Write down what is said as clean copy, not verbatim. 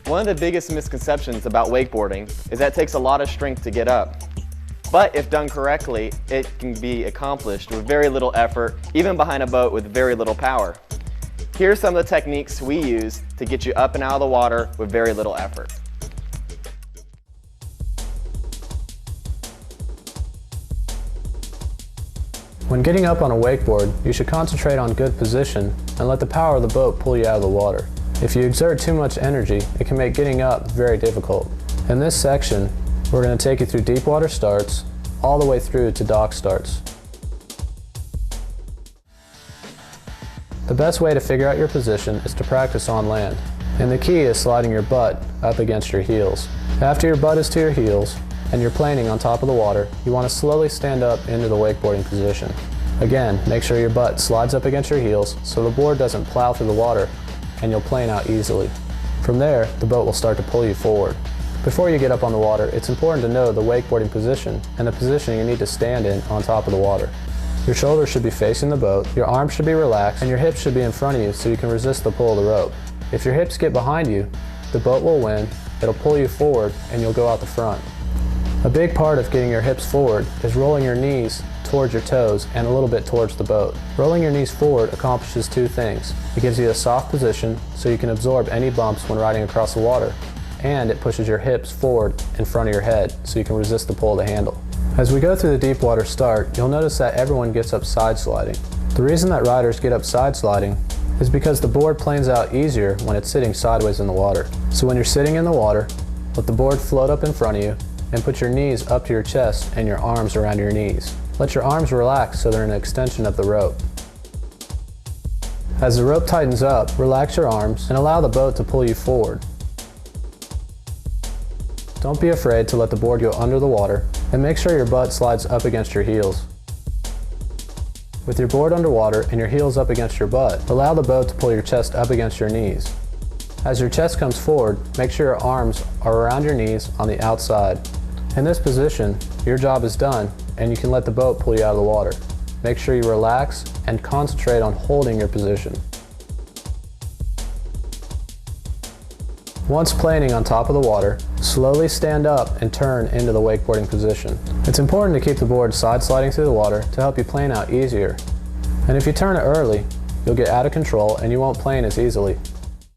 One of the biggest misconceptions about wakeboarding is that it takes a lot of strength to get up. But if done correctly, it can be accomplished with very little effort, even behind a boat with very little power. Here are some of the techniques we use to get you up and out of the water with very little effort. When getting up on a wakeboard, you should concentrate on good position and let the power of the boat pull you out of the water. If you exert too much energy, it can make getting up very difficult. In this section, we're going to take you through deep water starts all the way through to dock starts. The best way to figure out your position is to practice on land, and the key is sliding your butt up against your heels. After your butt is to your heels and you're planing on top of the water, you want to slowly stand up into the wakeboarding position. Again, make sure your butt slides up against your heels so the board doesn't plow through the water and you'll plane out easily. From there, the boat will start to pull you forward. Before you get up on the water, it's important to know the wakeboarding position and the position you need to stand in on top of the water. Your shoulders should be facing the boat, your arms should be relaxed, and your hips should be in front of you so you can resist the pull of the rope. If your hips get behind you, the boat will win, it'll pull you forward, and you'll go out the front. A big part of getting your hips forward is rolling your knees towards your toes and a little bit towards the boat. Rolling your knees forward accomplishes two things. It gives you a soft position so you can absorb any bumps when riding across the water, and it pushes your hips forward in front of your head so you can resist the pull of the handle. As we go through the deep water start, you'll notice that everyone gets up side sliding. The reason that riders get up side sliding is because the board planes out easier when it's sitting sideways in the water. So when you're sitting in the water, let the board float up in front of you and put your knees up to your chest and your arms around your knees. Let your arms relax so they're an extension of the rope. As the rope tightens up, relax your arms and allow the boat to pull you forward. Don't be afraid to let the board go under the water, and make sure your butt slides up against your heels. With your board underwater and your heels up against your butt, allow the boat to pull your chest up against your knees. As your chest comes forward, make sure your arms are around your knees on the outside. In this position, your job is done and you can let the boat pull you out of the water. Make sure you relax and concentrate on holding your position. Once planing on top of the water, slowly stand up and turn into the wakeboarding position. It's important to keep the board side sliding through the water to help you plane out easier. And if you turn it early, you'll get out of control and you won't plane as easily.